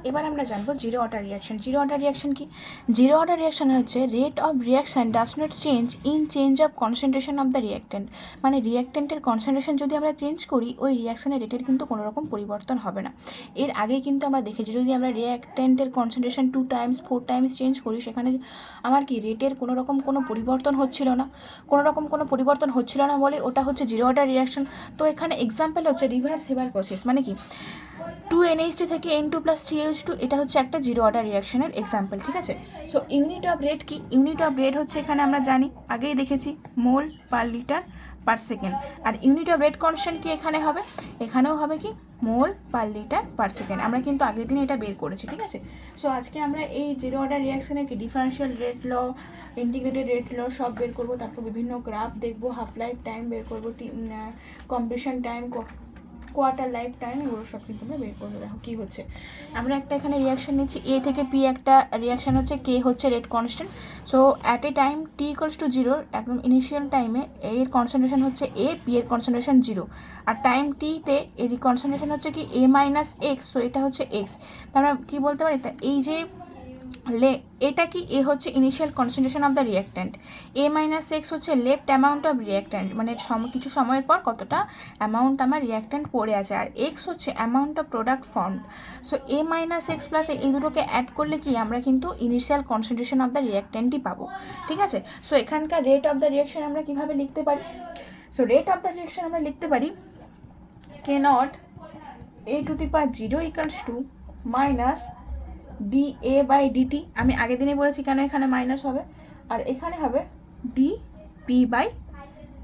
এবার আমরা জানবো zero order reaction. Zero order reaction কি? জিরো অর্ডার রিয়াকশন হচ্ছে rate of reaction does not change in change of concentration of the reactant. মানে রিয়াক্ট্যান্টের concentration যদি আমরা চেঞ্জ করি, ওই রিয়াকশনের রেটের কিন্তু কোনো রকম পরিবর্তন হবে না। এর আগেই কিন্তু আমরা দেখেছি, যদি আমরা রিয়াক্ট্যান্টের কনসেন্ট্রেশন 2 টাইমস 4 টাইমস চেঞ্জ করি, সেখানে আমার কি রেটের কোনো রকম কোনো পরিবর্তন হচ্ছিল না। কোনো রকম কোনো পরিবর্তন হচ্ছিল না বলে ওটা হচ্ছে জিরো অর্ডার রিয়াকশন। তো এখানে এক্সাম্পল হচ্ছে রিভার্স হেবার প্রসেস, মানে কি 2NH2 থেকে N2 + 3H2, এটা হচ্ছে একটা জিরো অর্ডার রিয়াকশনের এক্সাম্পল, ঠিক আছে। সো ইউনিট অফ রেট কি? ইউনিট অফ রেট হচ্ছে, এখানে আমরা জানি, আগেই দেখেছি, mole per litre per second. আর ইউনিট অফ রেট কনস্ট্যান্ট কি এখানে হবে? এখানেও হবে কি মোল পার লিটার পার সেকেন্ড। আমরা কিন্তু আগের দিনে এটা বের করেছি, ঠিক আছে। সো আজকে আমরা এই জিরো অর্ডার রিয়াকশনের কি ডিফারেন্সিয়াল রেট ল, ইন্টিগ্রেটেড রেট ল সব বের করবো। তারপর বিভিন্ন গ্রাফ দেখবো, হাফ লাইফ টাইম বের করবো, completion time, quarter life time, এগুলো সব কিন্তু আমরা বের করবো। দেখো কী হচ্ছে, আমরা একটা এখানে রিয়াকশান নিচ্ছি এ থেকে পি, একটা রিয়াকশান হচ্ছে কে হচ্ছে rate constant. So at a time T equals to 0, একদম ইনিশিয়াল টাইমে এর কনসেন্ট্রেশন হচ্ছে এ, পি এর কনসেন্ট্রেশন 0, আর টাইম টিতে এর কনসেন্ট্রেশন হচ্ছে কি এ মাইনাস এক্স। সো এটা হচ্ছে এক্স। তা আমরা কী বলতে পারি, তা এই যে এটা কি এ হচ্ছে initial concentration of the reactant, A minus x হচ্ছে লেফট অ্যামাউন্ট অফ রিয়াক্ট্যান্ট, মানে কিছু সময়ের পর কতটা অ্যামাউন্ট আমার রিয়াক্ট্যান্ট পড়ে আছে, আর এক্স হচ্ছে amount of product form. So A minus x plus এই দুটোকে অ্যাড করলে কি আমরা কিন্তু ইনিশিয়াল কনসেন্ট্রেশন অফ দ্য রিয়াক্ট্যান্টই পাবো, ঠিক আছে। সো এখানকার রেট অফ দ্য রিয়াকশন আমরা কীভাবে লিখতে পারি? So rate of the reaction আমরা লিখতে পারি K naught a⁴ equals to minus D A by DT. আমি আগের দিনে বলেছি কেন এখানে মাইনাস হবে, আর এখানে হবে ডি পি বাই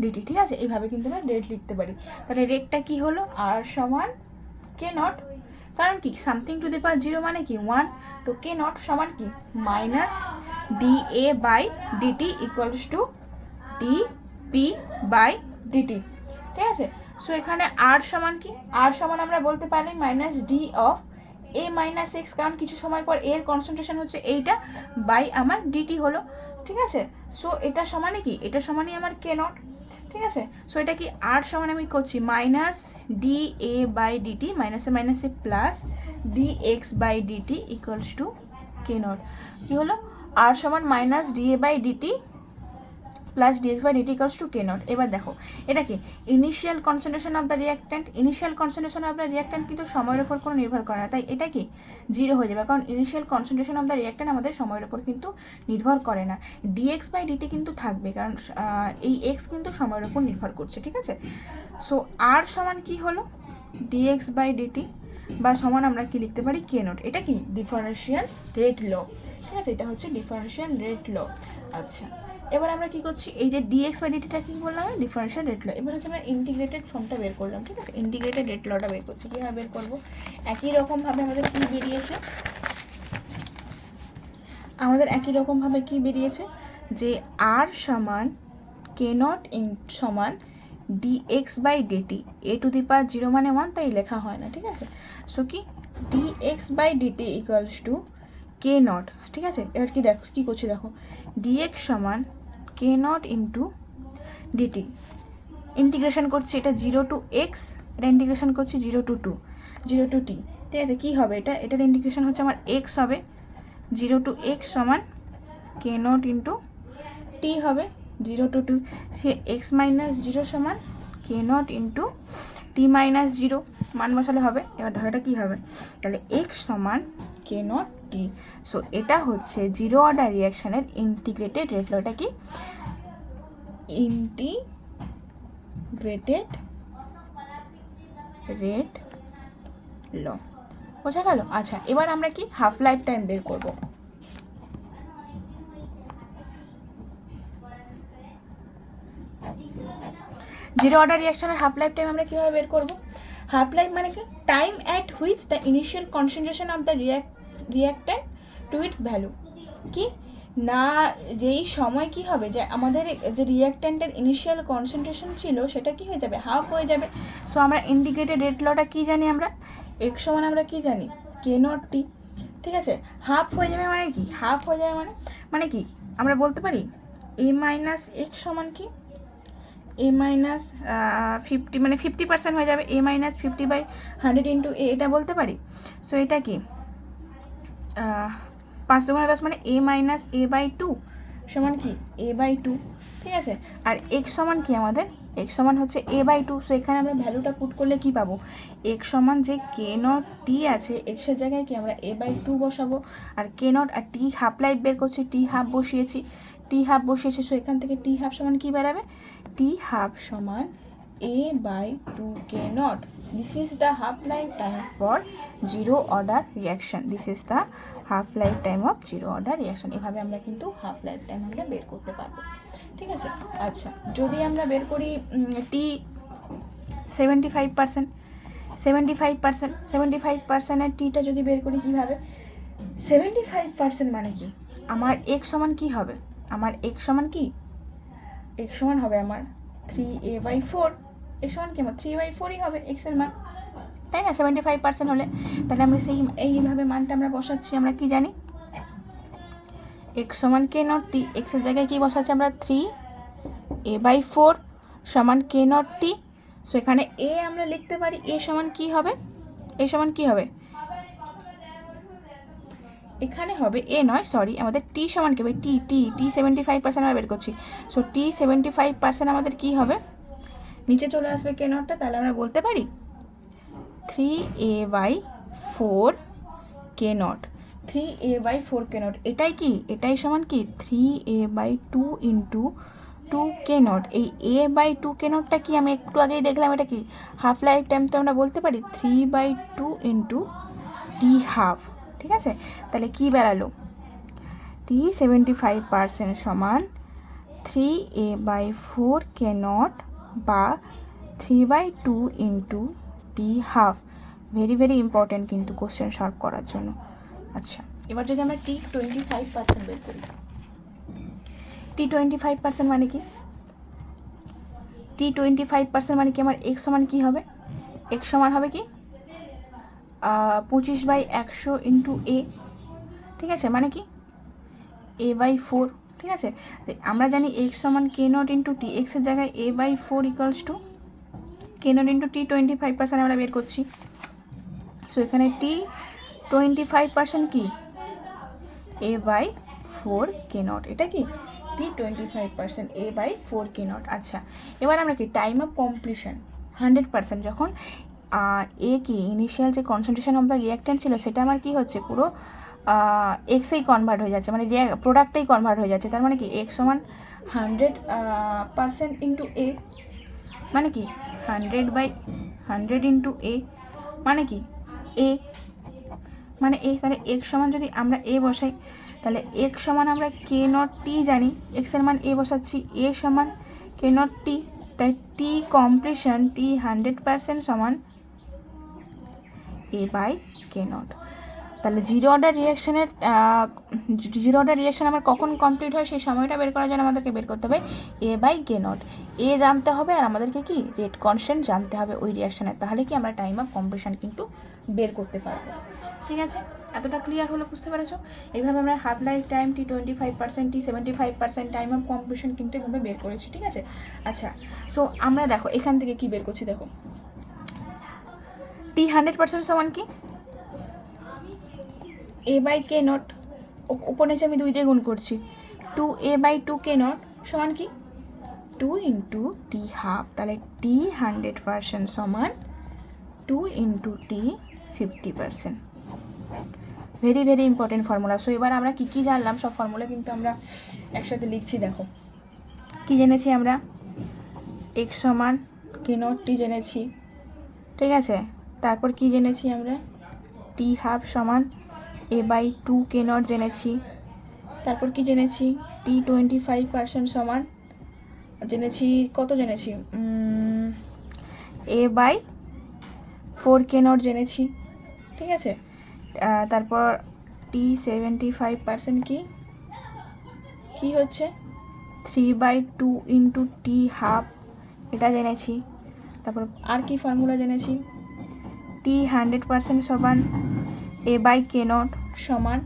ডিটি, ঠিক আছে। এইভাবে কিন্তু আমরা রেট লিখতে পারি। তাহলে রেটটা কি হলো? আর সমান কে নট, কারণ কি সামথিং টু দি পাওয়ার 0 মানে কি 1, তো কে নট সমান কি minus D A by DT equals to D P by D T, ঠিক আছে। সো এখানে আর সমান কি? আর সমান আমরা বলতে পারি minus D of A minus x, কারণ কিছু সময় পর এর কনসেন্ট্রেশন হচ্ছে এইটা, বাই আমার ডিটি হলো, ঠিক আছে। সো এটা সমানে কি, এটা সমানই আমার কে নট, ঠিক আছে। সো এটা কি আর সমান আমি করছি minus D A by DT, মাইনাসে মাইনাসে plus D X by DT equals to K naught. কী হলো? আর সমান minus D A by DT plus DX by DT equals to K naught. এবার দেখো এটা কি initial concentration of the reactant. Initial concentration of the reactant কিন্তু সময়ের উপর কোনো নির্ভর করে না, তাই এটা কি 0 হয়ে যাবে, কারণ initial concentration of the reactant আমাদের সময়ের উপর কিন্তু নির্ভর করে না। ডিএক্স বাই ডিটি কিন্তু থাকবে, কারণ এই এক্স কিন্তু সময়ের উপর নির্ভর করছে, ঠিক আছে। সো আর সমান কি হলো ডিএক্স বাই ডিটি, বা সমান আমরা কি লিখতে পারি কে নট। এটা কি ডিফারেন্সিয়াল রেট ল, ঠিক আছে। এটা হচ্ছে ডিফারেন্সিয়াল রেট ল। আচ্ছা, এবার আমরা কি করছি, এই যে ডিএক্স বাই ডিটিটা কি বললাম ডিফারেন্সিয়াল রেট ল। এবার হচ্ছে আমরা ইন্টিগ্রেটেড ফর্মটা বের করলাম, ঠিক আছে। ইন্টিগ্রেটেড রেট লটা বের করছি, কীভাবে বের করবো? একই রকমভাবে আমাদের কি বেরিয়েছে, আমাদের একই রকমভাবে কি বেরিয়েছে যে আর সমান কে নট সমান ডিএক্স বাই ডিটি, a⁴ মানে 1, তাই লেখা হয় না, ঠিক আছে। সো কি D X by DT equals to K naught, ঠিক আছে। এবার কি দেখো কী করছি, দেখো ডিএক্স সমান কে নট ইন্টু ডিটি, ইন্টিগ্রেশন করছি এটা 0 টু এক্স, এটা ইন্টিগ্রেশন করছি 0 টু টি, ঠিক আছে। কী হবে এটা, এটার ইন্টিগ্রেশন হচ্ছে আমার এক্স হবে, 0 টু এক্স সমান কে নট ইন্টু টি হবে 0 টু 2, সে এক্স মাইনাস 0 সমান কে নট ইন্টু টি মাইনাস 0, মান বসালে হবে। এবার দেখো এটা কী হবে, তাহলে এক্স সমান কে নট টি। সো এটা হচ্ছে জিরো অর্ডার রিয়াকশানের ইন্টিগ্রেটেড রেট ল। এটা কি ইন্টিগ্রেটেড রেট ল, বোঝা গেল? আচ্ছা, এবার আমরা কি হাফ লাইফ টাইম বের করবো। জিরো অর্ডার রিয়াকশনের হাফ লাইফ টাইম আমরা কীভাবে বের করবো? হাফ লাইফ মানে কি time at which the initial concentration of the reactant to its value. কি না, যেই সময় কি হবে যে আমাদের যে রিয়াক্ট্যান্টের ইনিশিয়াল কনসেন্ট্রেশন ছিল সেটা কি হয়ে যাবে, হাফ হয়ে যাবে। সো আমরা ইন্টিগ্রেটেড রেট লটা কী জানি, আমরা এক্স সমান আমরা কী জানি কে নট টি, ঠিক আছে। হাফ হয়ে যাবে মানে কি, হাফ হয়ে যাবে মানে কি আমরা বলতে পারি এ মাইনাস এক্স সমান কি এ মাইনাস 50, মানে 50% হয়ে যাবে, এ মাইনাস 50/100 ইন্টু এ, এটা বলতে পারি। সো এটা কি 5 দুগুণে 10 মানে a-a/2 সমান কি a/2, ঠিক আছে। আর x সমান কি আমাদের, x সমান হচ্ছে a/2। সো এখানে আমরা ভ্যালুটা পুট করলে কি পাবো, x সমান যে k0t আছে, x এর জায়গায় কি আমরা a/2 বসাবো, আর k0 আর t হাফ লাইফ বের করছি, t হাফ বসিয়েছি। সো এখান থেকে t হাফ সমান কি বেরাবে, t হাফ সমান a/2 k0. This is the half lifetime for zero order reaction. This is the half lifetime of zero order reaction. এভাবে আমরা কিন্তু হাফ লাইফ টাইম আমরা বের করতে পারবো, ঠিক আছে। আচ্ছা, যদি আমরা বের করি t 75%, 75%এর টিটা যদি বের করি কীভাবে, 75% মানে কি, আমার x সমান কি হবে, আমার x সমান কি, x সমান হবে আমার 3a/4, x সমান কি আমার 3/4ই হবে x এর মান, তাই না, 75% হলে। তাহলে আমরা এইভাবে মানটা আমরা বসাচ্ছি, আমরা কি জানি x সমান k0t, x এর জায়গায় কি বসাচ্ছি আমরা 3a/4 সমান k0t। সো এখানে a আমরা লিখতে পারি a সমান কি হবে, এখানে হবে a নয়, সরি, আমাদের t সমান কি হবে, t 75% আমরা বের করছি। সো t 75% আমাদের কি হবে, নিচে চলে আসবে k0টা, তাহলে আমরা বলতে পারি 3a/4 k0, 3a/4 k0, এটাই কি, এটাই সমান কি 3a/2 ইন্টু 2 k0। এই a/2 k0টা কি আমি একটু আগেই দেখলাম, এটা কি হাফ লাইফ টাইম, তো আমরা বলতে পারি 3/2 ইন্টু t হাফ, ঠিক আছে। তাহলে কি বেরালো, t 75% সমান 3a/4 k0 বা 3/2 into t half. Very very important কিন্তু কোশ্চেন সলভ করার জন্য। আচ্ছা, এবার যদি আমরা t 25% বের করি, t 25% মানে কি, t 25% মানে কি, আমার x সমান কি হবে, x সমান হবে কি 25/100 ইন্টু a, ঠিক আছে, মানে কি a/4, ঠিক আছে। আমরা জানি x সমান k0 ইন্টু t, x এর জায়গায় a/4 equals to k0 into t 25% আমরা বের করছি। সো এখানে t 25% কি a/4 k0, এটা কি t 25% a/4 k0। আচ্ছা, এবার আমরা কি টাইম অফ কমপ্লিশন 100%, যখন এ কি ইনিশিয়াল যে কনসেন্ট্রেশন অফ দ্য রিয়াক্ট্যান্ট ছিল সেটা আমার কি হচ্ছে, পুরো এক্সেই কনভার্ট হয়ে যাচ্ছে, মানে প্রোডাক্টেই কনভার্ট হয়ে যাচ্ছে। তার মানে কি x সমান 100% ইন্টু a, মানে কি 100/100 ইন্টু a, মানে কি a, মানে a। তাহলে x সমান যদি আমরা a বসাই, তাহলে x সমান আমরা k0t জানি, x এর মান a বসাচ্ছি, a সমান k0t, তাই t কমপ্লিশন t 100% সমান a/k0। তাহলে জিরো অর্ডার রিয়াকশান আমার কখন কমপ্লিট হয় সেই সময়টা বের করার জন্য আমাদেরকে বের করতে হবে a/k0, a জানতে হবে আর আমাদেরকে কি রেট কনস্ট্যান্ট জানতে হবে ওই রিয়াকশানের, তাহলে কি আমরা টাইম অফ কমপ্লিশন কিন্তু বের করতে পারবো, ঠিক আছে। এতটা ক্লিয়ার হলো, বুঝতে পেরেছো। এইভাবে আমরা half life time t 25%, t 75% time of completion কিন্তু এভাবে বের করেছি, ঠিক আছে। আচ্ছা, সো আমরা দেখো এখান থেকে কি বের করছি, দেখো t 100% সমান কি a/k0, উপর নিচে আমি 2 দিয়ে গুণ করছি, 2a/2 k0 সমান কি 2 ইন্টু t হাফ, তাহলে t 100% সমান 2 into t 50%। Very very important formula. So এবার আমরা কী জানলাম সব ফর্মুলা কিন্তু আমরা একসাথে লিখছি। দেখো কি জেনেছি আমরা, x সমান k0t জেনেছি, ঠিক আছে। তারপর কি জেনেছি আমরা, t হাফ সমান a/2 k0 জেনেছি। তারপর কি জেনেছি, t 25% সমান জেনেছি, কত জেনেছি, a/4 k0 জেনেছি, ঠিক আছে। তারপর t 75% কি হচ্ছে 3/2 ইন্টু t হাফ, এটা জেনেছি। তারপর আর কি ফর্মুলা জেনেছি, t 100% সমান a/k0 সমান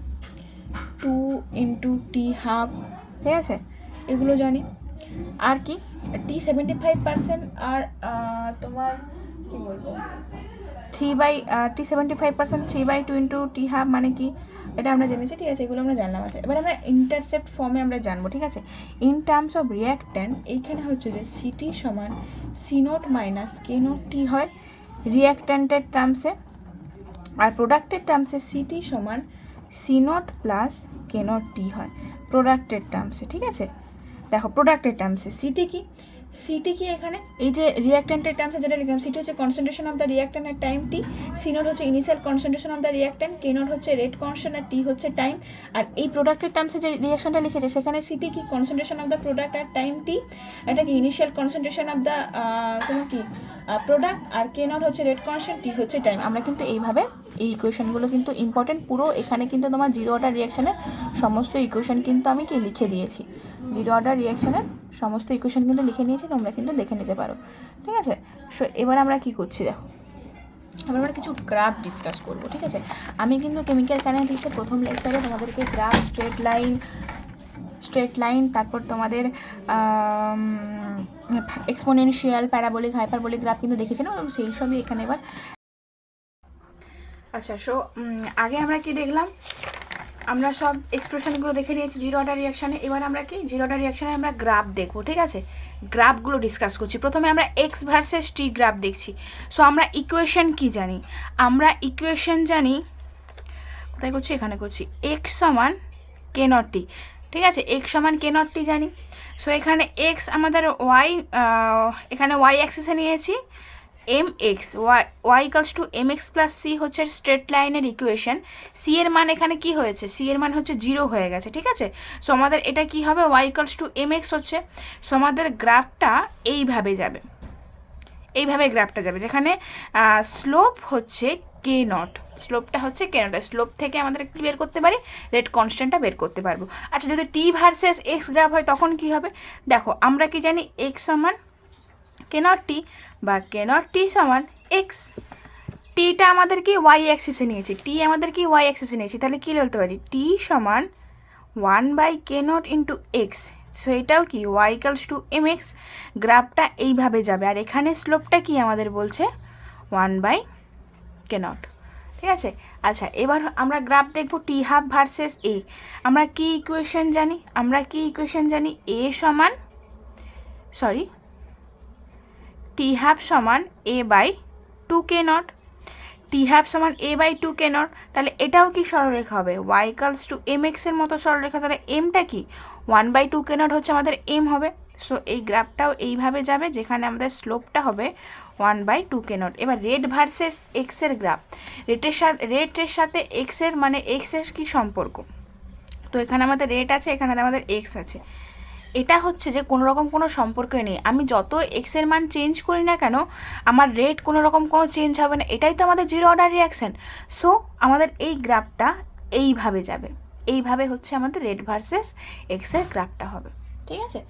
2 ইন্টু t হাফ, ঠিক আছে, এগুলো জানি। আর কি t 75% আর তোমার কি বলবো T75%, 3/2 ইন্টু টি হাফ মানে কি, এটা আমরা জেনেছি, ঠিক আছে, এগুলো আমরা জানলাম। আছে এবার আমরা ইন্টারসেপ্ট ফর্মে আমরা জানবো, ঠিক আছে। ইন টার্মস অফ রিয়াক্ট্যান্ট এইখানে হচ্ছে যে সিটি সমান C0 মাইনাস K0T হয় রিয়াক্ট্যান্টের টার্মসে, আর প্রোডাক্টের টার্মসে সিটি সমান C0 প্লাস K0T হয় প্রোডাক্টের টার্মসে, ঠিক আছে। দেখো প্রোডাক্টের টার্মসে সিটি কি এখানে এই যে রিয়াক্ট্যান্টের টার্মসে যেটা লিখলাম, সিটি হচ্ছে কনসেন্ট্রেশন অফ দ্য রিয়াক্ট্যান্ট এর টাইম টি, C0 হচ্ছে initial concentration of the reactant, K0 হচ্ছে রেট কনস্ট্যান্ট, আর টি হচ্ছে টাইম। আর এই প্রোডাক্টের টার্মসে যে রিয়াকশনটা লিখেছে সেখানে সিটি কি কনসেন্ট্রেশন অফ দ্য প্রোডাক্ট আর টাইম টি, এটা কি ইনিশিয়াল কনসেন্ট্রেশন অফ দ্য তোমার কি প্রোডাক্ট, আর K0 হচ্ছে রেট কনস্ট্যান্ট, টি হচ্ছে টাইম। আমরা কিন্তু এইভাবে এই ইকুয়েশনগুলো কিন্তু ইম্পর্টেন্ট, পুরো এখানে কিন্তু তোমার জিরো অর্ডার রিয়াকশানের সমস্ত ইকুয়েশন কিন্তু আমি কি লিখে দিয়েছি, জিরো অর্ডার রিয়াকশানের সমস্ত ইকুয়েশন কিন্তু লিখে নিয়েছি, তোমরা কিন্তু দেখে নিতে পারো, ঠিক আছে। সো এবার আমরা কি করছি দেখো, এবার আমরা কিছু গ্রাফ ডিসকাস করবো, ঠিক আছে। আমি কিন্তু কেমিক্যাল কাইনেটিক্সের প্রথম লেকচারে তোমাদেরকে গ্রাফ, স্ট্রেট লাইন, তারপর তোমাদের এক্সপোনেনশিয়াল, প্যারাবোলিক, হাইপারবোলিক গ্রাফ কিন্তু দেখেছিলাম, সেই সবই এখানে এবার। আচ্ছা, সো আগে আমরা কি দেখলাম, আমরা সব এক্সপ্রেশনগুলো দেখে নিয়েছি জিরো অর্ডার রিয়াকশানে। এবার আমরা কি জিরো অর্ডার রিয়াকশানে আমরা গ্রাফ দেখবো, ঠিক আছে। গ্রাফগুলো ডিসকাস করছি। প্রথমে আমরা এক্স ভার্সেস টি গ্রাফ দেখছি। সো আমরা ইকুয়েশন কি জানি, আমরা ইকুয়েশন জানি, কোথায় করছি, এখানে করছি, এক্স সমান K0T, ঠিক আছে। এক্স সমান K0T জানি। সো এখানে এক্স আমাদের ওয়াই, এখানে ওয়াই অ্যাক্সিসে নিয়েছি mx, y equals two mx plus c হচ্ছে স্ট্রেট লাইনের ইকুয়েশন। সি এর মান এখানে কি হয়েছে, সি এর মান হচ্ছে 0 হয়ে গেছে, ঠিক আছে। সো আমাদের এটা কি হবে, y ইকালস টু mx হচ্ছে। সো আমাদের গ্রাফটা এইভাবে যাবে, এইভাবে গ্রাফটা যাবে, যেখানে স্লোপ হচ্ছে K0, স্লোপটা হচ্ছে K0, স্লোপ থেকে আমাদের কি বের করতে পারি, রেট কনস্ট্যান্টটা বের করতে পারবো। আচ্ছা, যদি টি ভার্সেস এক্স গ্রাফ হয় তখন কি হবে, দেখো আমরা কি জানি, এক্স সমান K0T বা K0T সমান এক্স। টিটা আমাদের কি ওয়াই অ্যাক্সিসে নিয়েছি, টি আমাদের কি ওয়াই অ্যাক্সিসে নিয়েছি, তাহলে কি বলতে পারি, টি সমান 1/K0 ইন্টু এক্স। সো এটাও কি ওয়াই ইকালস টু mx। গ্রাফটা এইভাবে যাবে, আর এখানে স্লোপটা কি আমাদের বলছে 1/K0, ঠিক আছে। আচ্ছা, এবার আমরা গ্রাফ দেখব টি হাফ ভার্সেস এ। আমরা কি ইকুয়েশন জানি, এ সমান, সরি, টি হাফ সমান a/2K0, টি হাফ সমান a/2K0। তাহলে এটাও কি সরলরেখা হবে, y ইকালস টু mx এর মতো সরলরেখা। তাহলে এমটা কি 1/2K0 হচ্ছে আমাদের এম হবে। সো এই গ্রাফটাও এইভাবে যাবে, যেখানে আমাদের স্লোপটা হবে 1/2K0। এবার রেট ভার্সেস এক্সের গ্রাফ, রেটের সাথে এক্সের মানে এক্সের কি সম্পর্ক, তো এখানে আমাদের রেট আছে, এখানে আমাদের এক্স আছে। এটা হচ্ছে যে কোনো রকম কোনো সম্পর্কই নেই, আমি যত এক্সের মান চেঞ্জ করি না কেন আমার রেট কোনো রকম কোনো চেঞ্জ হবে না, এটাই তো আমাদের জিরো অর্ডার রিয়াকশান। সো আমাদের এই গ্রাফটা এইভাবে যাবে, এইভাবে হচ্ছে আমাদের রেট ভার্সেস এক্সের গ্রাফটা হবে, ঠিক আছে।